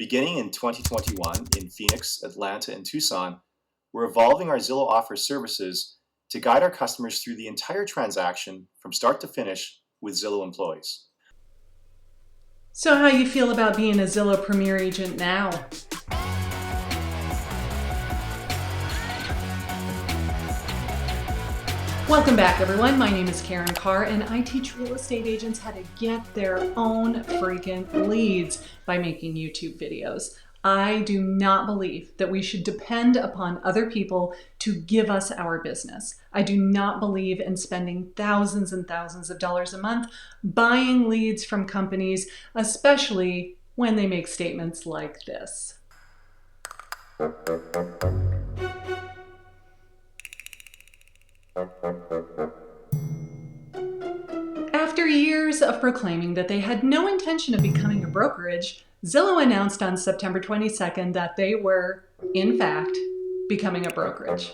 Beginning in 2021 in Phoenix, Atlanta, and Tucson, we're evolving our Zillow Offers services to guide our customers through the entire transaction from start to finish with Zillow employees. So how you feel about being a Zillow Premier Agent now? Welcome back, everyone. My name is Karin Carr, and I teach real estate agents how to get their own freaking leads by making YouTube videos. I do not believe that we should depend upon other people to give us our business. I do not believe in spending thousands and thousands of dollars a month buying leads from companies, especially when they make statements like this. After years of proclaiming that they had no intention of becoming a brokerage, Zillow announced on September 22nd that they were, in fact, becoming a brokerage.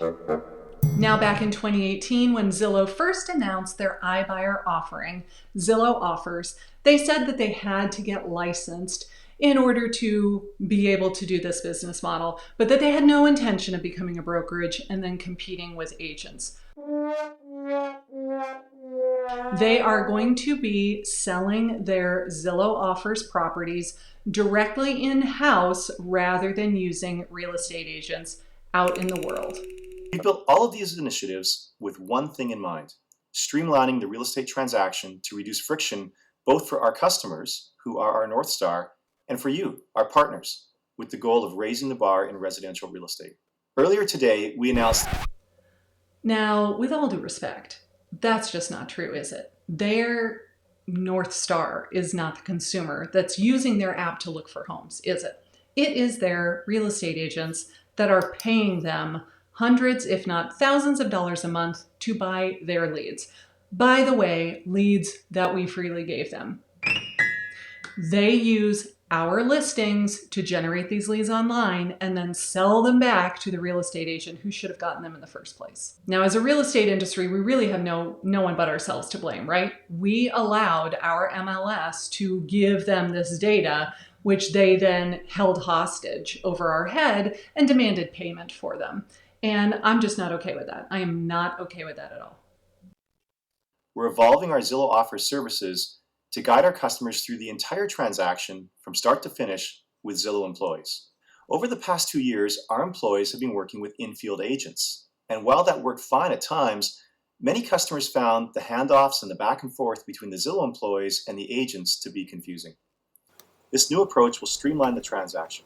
Now, back in 2018, when Zillow first announced their iBuyer offering, Zillow Offers, they said that they had to get licensed in order to be able to do this business model, but that they had no intention of becoming a brokerage and then competing with agents. They are going to be selling their Zillow Offers properties directly in-house rather than using real estate agents out in the world. We built all of these initiatives with one thing in mind: streamlining the real estate transaction to reduce friction both for our customers, who are our North Star, and for you, our partners, with the goal of raising the bar in residential real estate. Earlier today, we announced... Now, with all due respect, that's just not true, is it? Their North Star is not the consumer that's using their app to look for homes, is it? It is their real estate agents that are paying them hundreds, if not thousands of dollars a month to buy their leads. By the way, leads that we freely gave them. They use our listings to generate these leads online and then sell them back to the real estate agent who should have gotten them in the first place. Now, as a real estate industry, we really have no one but ourselves to blame, right? We allowed our MLS to give them this data, which they then held hostage over our head and demanded payment for them. And I'm just not okay with that. I am not okay with that at all. We're evolving our Zillow Offers services to guide our customers through the entire transaction from start to finish with Zillow employees. Over the past 2 years, our employees have been working with in-field agents. And while that worked fine at times, many customers found the handoffs and the back and forth between the Zillow employees and the agents to be confusing. This new approach will streamline the transaction.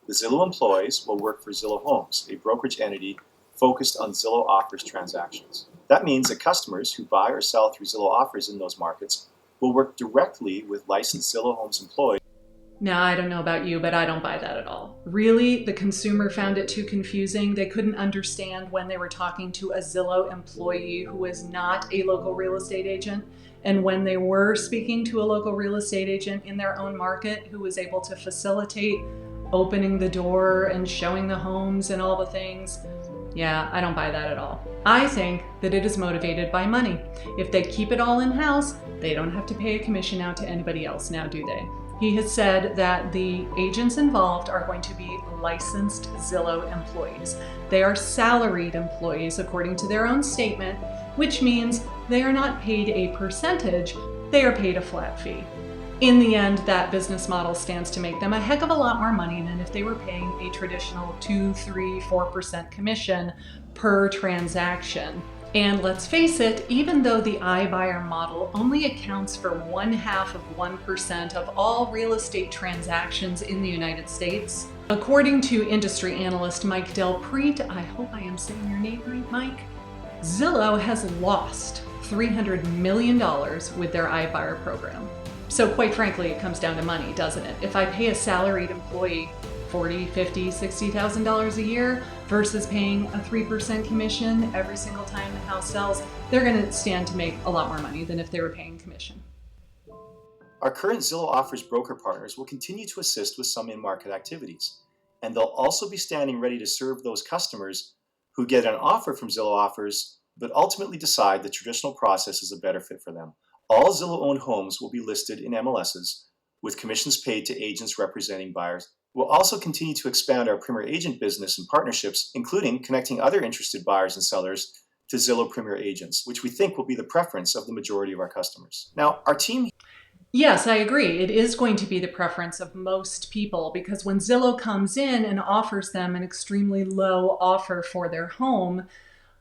The Zillow employees will work for Zillow Homes, a brokerage entity focused on Zillow Offers transactions. That means that customers who buy or sell through Zillow Offers in those markets will work directly with licensed Zillow Homes employees. Now, I don't know about you, but I don't buy that at all. Really, the consumer found it too confusing. They couldn't understand when they were talking to a Zillow employee who was not a local real estate agent, and when they were speaking to a local real estate agent in their own market who was able to facilitate opening the door and showing the homes and all the things. Yeah, I don't buy that at all. I think that it is motivated by money. If they keep it all in-house, they don't have to pay a commission out to anybody else now, do they? He has said that the agents involved are going to be licensed Zillow employees. They are salaried employees according to their own statement, which means they are not paid a percentage, they are paid a flat fee. In the end, that business model stands to make them a heck of a lot more money than if they were paying a traditional 2%, 3%, 4% commission per transaction. And let's face it, even though the iBuyer model only accounts for 0.5% of all real estate transactions in the United States, according to industry analyst Mike Delpreet, I hope I am saying your name right, Mike, Zillow has lost $300 million with their iBuyer program. So quite frankly, it comes down to money, doesn't it? If I pay a salaried employee $40,000, $50,000, $60,000 a year versus paying a 3% commission every single time the house sells, they're going to stand to make a lot more money than if they were paying commission. Our current Zillow Offers broker partners will continue to assist with some in-market activities, and they'll also be standing ready to serve those customers who get an offer from Zillow Offers but ultimately decide the traditional process is a better fit for them. All Zillow-owned homes will be listed in MLSs with commissions paid to agents representing buyers We'll also continue to expand our Premier Agent business and partnerships, including connecting other interested buyers and sellers to Zillow Premier Agents, which we think will be the preference of the majority of our customers. Now, our team... Yes, I agree. It is going to be the preference of most people because when Zillow comes in and offers them an extremely low offer for their home,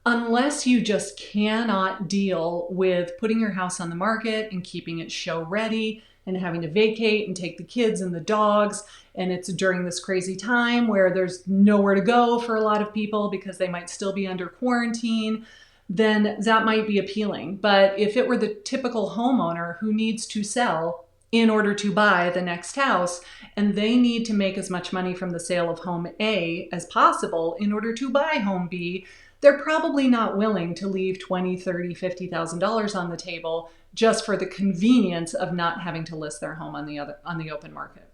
unless you just cannot deal with putting your house on the market and keeping it show ready and having to vacate and take the kids and the dogs, and it's during this crazy time where there's nowhere to go for a lot of people because they might still be under quarantine, then that might be appealing. But if it were the typical homeowner who needs to sell in order to buy the next house, and they need to make as much money from the sale of home A as possible in order to buy home B, they're probably not willing to leave $20,000, $30,000, $50,000 on the table just for the convenience of not having to list their home on the open market.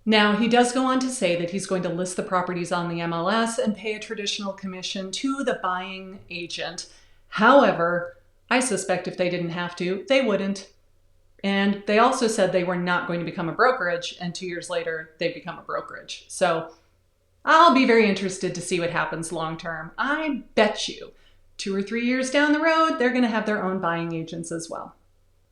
Now, he does go on to say that he's going to list the properties on the MLS and pay a traditional commission to the buying agent. However, I suspect if they didn't have to, they wouldn't. And they also said they were not going to become a brokerage, and 2 years later, they've become a brokerage. So I'll be very interested to see what happens long term. I bet you 2 or 3 years down the road, they're going to have their own buying agents as well.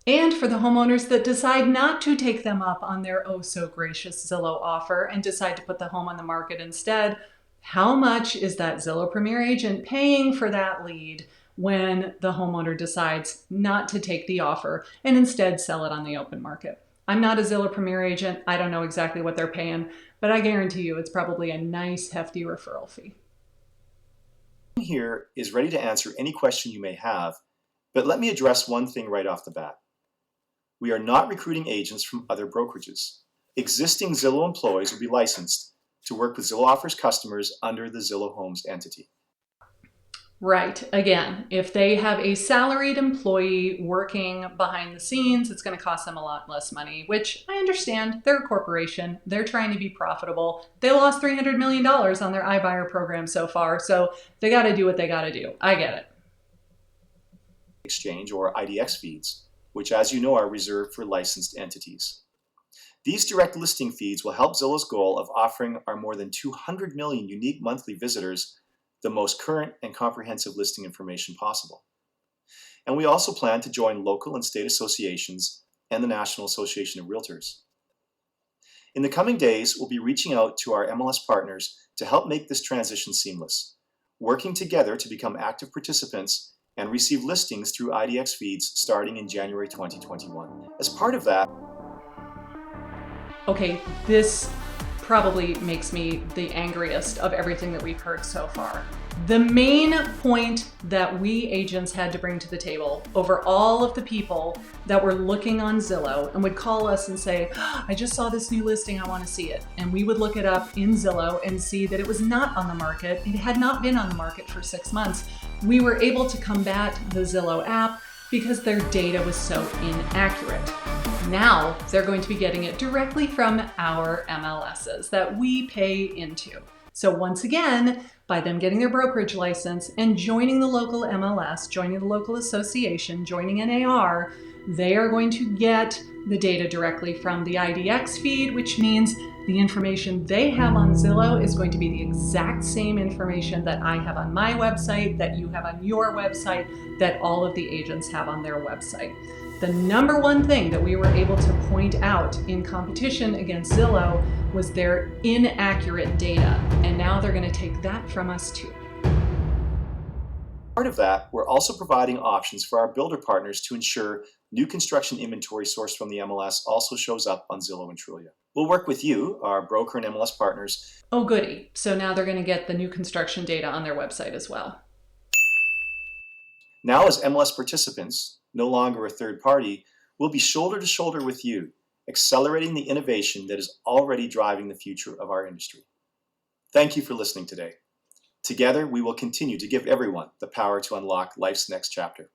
And for the homeowners that decide not to take them up on their oh so gracious Zillow offer and decide to put the home on the market instead, how much is that Zillow Premier Agent paying for that lead when the homeowner decides not to take the offer and instead sell it on the open market? I'm not a Zillow Premier Agent. I don't know exactly what they're paying, but I guarantee you it's probably a nice hefty referral fee. Here is ready to answer any question you may have, but let me address one thing right off the bat. We are not recruiting agents from other brokerages. Existing Zillow employees will be licensed to work with Zillow Offers customers under the Zillow Homes entity. Right. Again, if they have a salaried employee working behind the scenes, it's going to cost them a lot less money, which I understand. They're a corporation. They're trying to be profitable. They lost $300 million on their iBuyer program so far, so they got to do what they got to do. I get it. Exchange or IDX feeds, which as you know are reserved for licensed entities. These direct listing feeds will help Zillow's goal of offering our more than 200 million unique monthly visitors the most current and comprehensive listing information possible. And we also plan to join local and state associations and the National Association of Realtors. In the coming days, we'll be reaching out to our MLS partners to help make this transition seamless, working together to become active participants and receive listings through IDX feeds starting in January 2021. As part of that, okay, this probably makes me the angriest of everything that we've heard so far. The main point that we agents had to bring to the table over all of the people that were looking on Zillow and would call us and say, I just saw this new listing, I want to see it. And we would look it up in Zillow and see that it was not on the market. It had not been on the market for 6 months. We were able to combat the Zillow app because their data was so inaccurate. Now they're going to be getting it directly from our MLSs that we pay into. So once again, by them getting their brokerage license and joining the local MLS, joining the local association, joining NAR, they are going to get the data directly from the IDX feed, which means the information they have on Zillow is going to be the exact same information that I have on my website, that you have on your website, that all of the agents have on their website. The number one thing that we were able to point out in competition against Zillow was their inaccurate data, and now they're going to take that from us too. Part of that, we're also providing options for our builder partners to ensure new construction inventory sourced from the MLS also shows up on Zillow and Trulia. We'll work with you, our broker and MLS partners. Oh goody, so now they're going to get the new construction data on their website as well. Now as MLS participants, no longer a third party, we'll be shoulder to shoulder with you, accelerating the innovation that is already driving the future of our industry. Thank you for listening today. Together, we will continue to give everyone the power to unlock life's next chapter.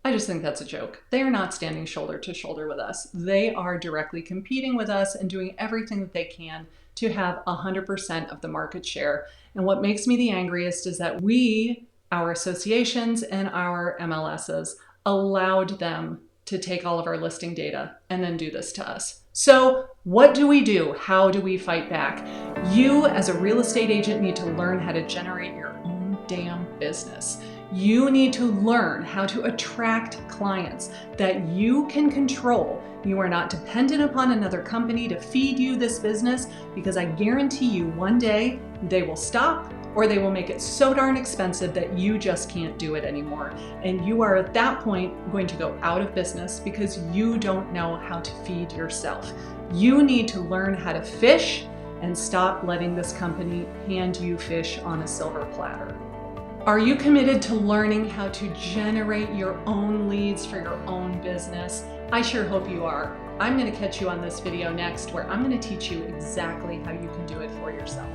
I just think that's a joke. They are not standing shoulder to shoulder with us. They are directly competing with us and doing everything that they can to have 100% of the market share. And what makes me the angriest is that we, our associations and our MLSs, allowed them to take all of our listing data and then do this to us. So What do we do? How do we fight back? You, as a real estate agent, need to learn how to generate your own damn business. You need to learn how to attract clients that you can control. You are not dependent upon another company to feed you this business, because I guarantee you one day they will stop, or they will make it so darn expensive that you just can't do it anymore. And you are at that point going to go out of business because you don't know how to feed yourself. You need to learn how to fish and stop letting this company hand you fish on a silver platter. Are you committed to learning how to generate your own leads for your own business? I sure hope you are. I'm going to catch you on this video next, where I'm going to teach you exactly how you can do it for yourself.